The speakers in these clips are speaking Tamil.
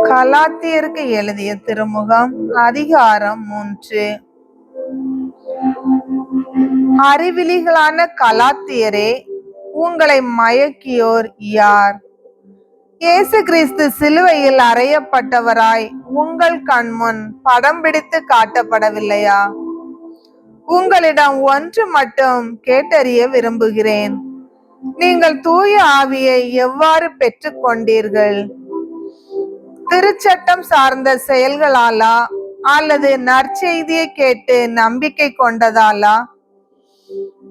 கலாத்தியருக்கு எழுதிய திருமுகம் அதிகாரம் 3. அறிவிலிகளான கலாத்தியரே, உங்களை மயக்கியோர் யார்? இயேசு கிறிஸ்து சிலுவையில் அறையப்பட்டவராய் உங்கள் கண்முன் படம் பிடித்து காட்டப்படவில்லையா? உங்களிடம் ஒன்று மட்டும் கேட்டறிய விரும்புகிறேன். நீங்கள் தூய ஆவியை எவ்வாறு பெற்றுக் கொண்டீர்கள்? திருச்சட்டம் சார்ந்த செயல்களாலா அல்லது நற்செய்தியை கேட்டு நம்பிக்கை கொண்டதாலா?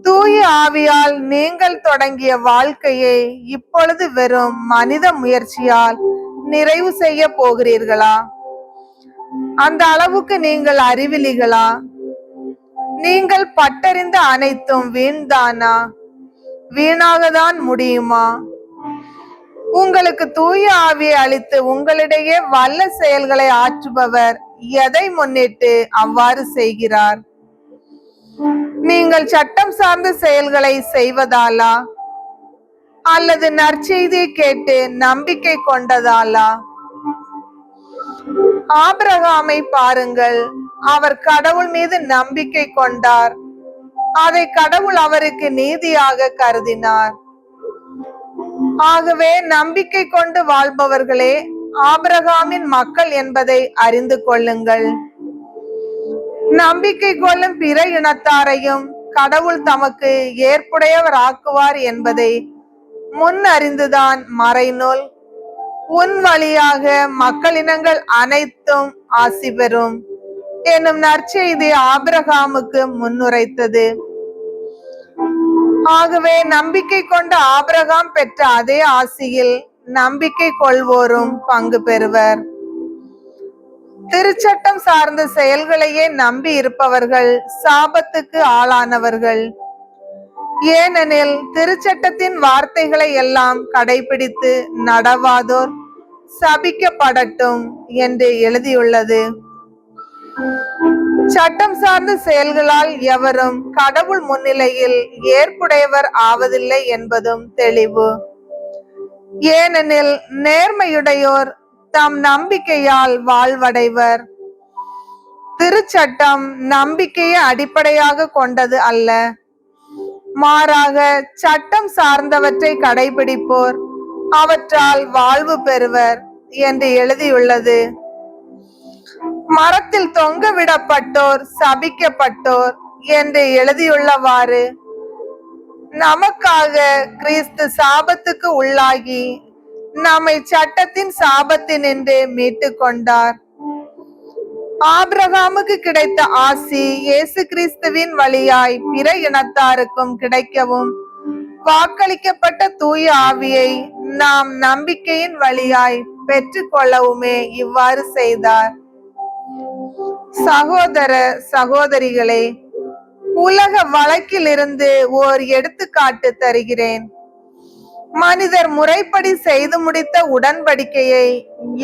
தூய ஆவியால் நீங்கள் தொடங்கிய வாழ்க்கையை இப்பொழுது வெறும் மனித முயற்சியால் நிறைவு செய்ய போகிறீர்களா? அந்த அளவுக்கு நீங்கள் அறிவிலிகளா? நீங்கள் பட்டறிந்த அனைத்தும் வீண்தானா? வீணாகத்தான் முடியுமா? உங்களுக்கு தூய ஆவியை அளித்து உங்களிடையே வல்ல செயல்களை ஆற்றுபவர் எதை முன்னிட்டு அவ்வாறு செய்கிறார்? நீங்கள் சட்டம் சார்ந்த செயல்களை செய்வதாலா அல்லது நற்செய்தியை கேட்டு நம்பிக்கை கொண்டதாலா? ஆபிரகாமை பாருங்கள். அவர் கடவுள் மீது நம்பிக்கை கொண்டார். அதை கடவுள் அவருக்கு நீதியாக கருதினார். ஆகவே நம்பிக்கை கொண்டு வாழ்பவர்களே ஆபிரகாமின் மக்கள் என்பதை அறிந்து கொள்ளுங்கள். நம்பிக்கை கொள்ளும் பிற இனத்தாரையும் கடவுள் தமக்கு ஏற்புடையவர் ஆக்குவார் என்பதை முன் அறிந்துதான் மறைநூல் உன் வழியாக மக்களினங்கள் அனைத்தும் ஆசி பெறும் என்னும் நற்செய்தி ஆபிரகாமுக்கு முன்னுரைத்தது. ஆகவே நம்பிக்கை கொண்ட ஆபிரகாம் பெற்ற அதே ஆசியில் நம்பிக்கை கொள்வோரும் பங்கு பெறுவர். திருச்சட்டம் சார்ந்த செயல்களையே நம்பி இருப்பவர்கள் சாபத்துக்கு ஆளானவர்கள். ஏனெனில் திருச்சட்டத்தின் வார்த்தைகளை எல்லாம் கடைபிடித்து நடவாதோர் சபிக்கப்படட்டும் என்று எழுதியுள்ளது. சட்டம் சார்ந்த செயல்களால் எவரும் கடவுள் முன்னிலையில் ஏற்புடையவர் ஆவதில்லை என்பதும் தெளிவு. ஏனெனில் நேர்மையுடையோர் தம் நம்பிக்கையால் வாழ்வடைவர். திருச்சட்டம் நம்பிக்கையை அடிப்படையாக கொண்டது அல்ல, மாறாக சட்டம் சார்ந்தவற்றை கடைபிடிப்போர் அவற்றால் வாழ்வு பெறுவர் என்று எழுதியுள்ளது. மரத்தில் தொங்க விடப்பட்டோர் சபிக்கப்பட்டோர் என்று எழுதியுள்ளவாறு நமக்காக கிறிஸ்து சாபத்துக்கு உள்ளாகி நம்மை சட்டத்தின் சாபத்தினின்று மீட்டு கொண்டார். ஆபிரகாமுக்கு கிடைத்த ஆசி இயேசு கிறிஸ்துவின் வழியாய் பிற இனத்தாருக்கும் கிடைக்கவும் வாக்களிக்கப்பட்ட தூய ஆவியை நாம் நம்பிக்கையின் வழியாய் பெற்றுக் கொள்ளவுமே இவ்வாறு செய்தார். சகோதர சகோதரிகளே, உலக வழக்கில் இருந்து ஓர் எடுத்துக்காட்டு தருகிறேன். மனிதர் முறைப்படி செய்து முடித்த உடன்படிக்கையை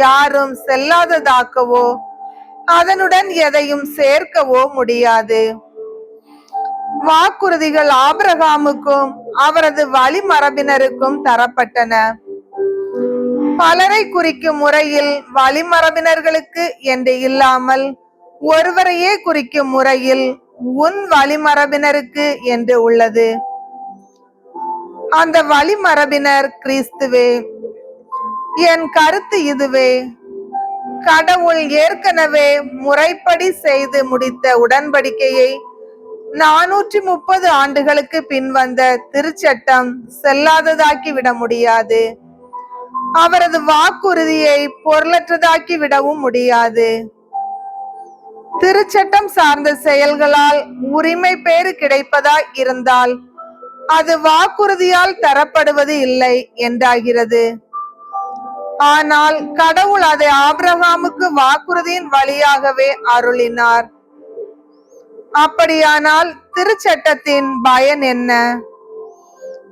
யாரும் செல்லாததாக்கவோ அதனுடன் எதையும் சேர்க்கவோ முடியாது. வாக்குறுதிகள் ஆபிரகாமுக்கும் அவரது வழிமரபினருக்கும் தரப்பட்டன. பலரை குறிக்கும் முறையில் வழிமரபினர்களுக்கு என்று இல்லாமல் ஒருவரையே குறிக்கும் முறையில் உன் வழிமரபினருக்கு என்று உள்ளது. அந்த வழிமரபினர் கிறிஸ்துவே. என் கருத்து இதுவே: கடவுள் ஏற்கனவே முறைப்படி செய்து முடித்த உடன்படிக்கையை 430 ஆண்டுகளுக்கு பின் வந்த திருச்சட்டம் செல்லாததாக்கி விட முடியாது. அவரது வாக்குறுதியை பொருளற்றதாக்கி விடவும் முடியாது. திருச்சட்டம் சார்ந்த செயல்களால் உரிமை பேறு கிடைப்பதா இருந்தால் அது வாக்குறுதியால் தரப்படுவது இல்லை என்றாகிறது. ஆனால் கடவுள் அதை ஆபிரகாமுக்கு வாக்குறுதியின் வழியாகவே அருளினார். அப்படியானால் திருச்சட்டத்தின் பயன் என்ன?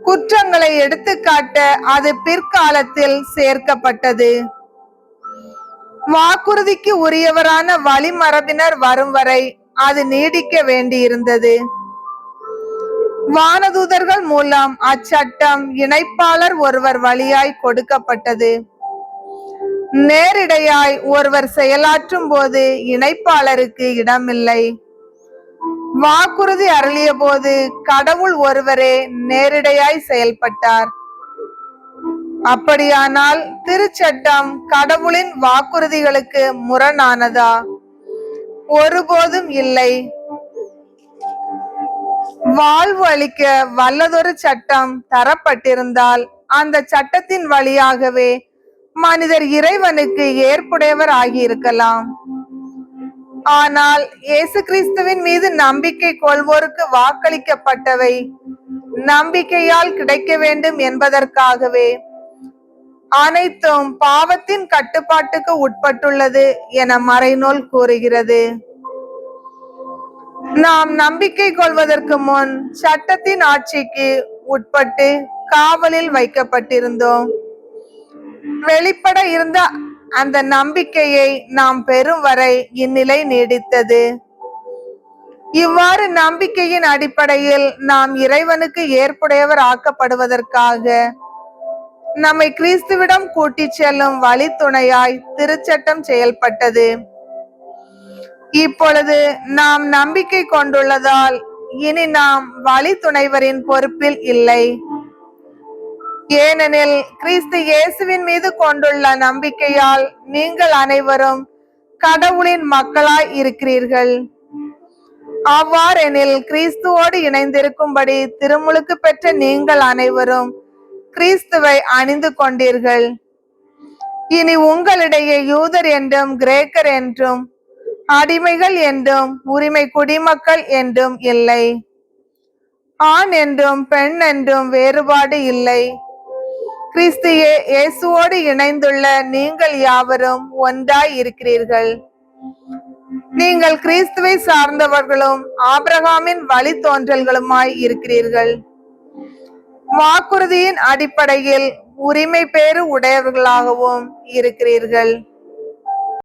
குற்றங்களை எடுத்துக்காட்ட அது பிற்காலத்தில் சேர்க்கப்பட்டது. வாக்குறுதிக்கு உரியவரான வழிமரபினர் வரும் வரை அது நீடிக்க வேண்டியிருந்தது. வானதூதர்கள் மூலம் அச்சட்டம் இணைப்பாளர் ஒருவர் வழியாய் கொடுக்கப்பட்டது. நேரிடையாய் ஒருவர் செயலாற்றும் போது இணைப்பாளருக்கு இடமில்லை. வாக்குறுதி அருளிய போது கடவுள் ஒருவரே நேரிடையாய் செயல்பட்டார். அப்படியானால் திருச்சட்டம் கடவுளின் வாக்குறுதிகளுக்கு முரணானதா? ஒருபோதும் இல்லை. வாழ்வு அளிக்க வல்லதொரு சட்டம் தரப்பட்டிருந்தால் அந்த சட்டத்தின் வழியாகவே மனிதர் இறைவனுக்கு ஏற்புடையவர் ஆகியிருக்கலாம். ஆனால் இயேசு கிறிஸ்துவின் மீது நம்பிக்கை கொள்வோருக்கு வாக்களிக்கப்பட்டவை நம்பிக்கையால் கிடைக்க வேண்டும் என்பதற்காகவே அனைத்தும் பாவத்தின் கட்டுப்பாட்டுக்கு உட்பட்டுள்ளது என மறைநூல் கூறுகிறது. நாம் நம்பிக்கை கொள்வதற்கு முன் சட்டத்தின் ஆட்சிக்கு உட்பட்டு காவலில் வைக்கப்பட்டிருந்தோம். வெளிப்பட இருந்த அந்த நம்பிக்கையை நாம் பெறும் வரை இந்நிலை நீடித்தது. இவ்வாறு நம்பிக்கையின் அடிப்படையில் நாம் இறைவனுக்கு ஏற்புடையவர் ஆக்கப்படுவதற்காக நம்மை கிறிஸ்துவிடம் கூட்டிச் செல்லும் வழித்துணையாய் திருச்சட்டம் செயல்பட்டது. இப்பொழுது நாம் நம்பிக்கை கொண்டுள்ளதால் இனி நாம் வழித்துணைவரின் பொறுப்பில் இல்லை. ஏனெனில் கிறிஸ்து இயேசுவின் மீது கொண்டுள்ள நம்பிக்கையால் நீங்கள் அனைவரும் கடவுளின் மக்களாய் இருக்கிறீர்கள். அவ்வாறெனில் கிறிஸ்துவோடு இணைந்திருக்கும்படி திருமுழுக்கு பெற்ற நீங்கள் அனைவரும் கிறிஸ்துவை அணிந்து கொண்டீர்கள். இனி உங்களிடையே யூதர் என்றும் கிரேக்கர் என்றும் அடிமைகள் என்றும் உரிமை குடிமக்கள் என்றும் இல்லை. ஆண் என்றும் பெண் என்றும் வேறுபாடு இல்லை. கிறிஸ்து இயேசுவோடு இணைந்துள்ள நீங்கள் யாவரும் ஒன்றாய் இருக்கிறீர்கள். நீங்கள் கிறிஸ்துவை சார்ந்தவர்களும் ஆபிரகாமின் வழித்தோன்றல்களுமாய் இருக்கிறீர்கள். வாக்குறுதியின் அடிப்படையில் உரிமை பேறு உடையவர்களாகவும் இருக்கிறீர்கள்.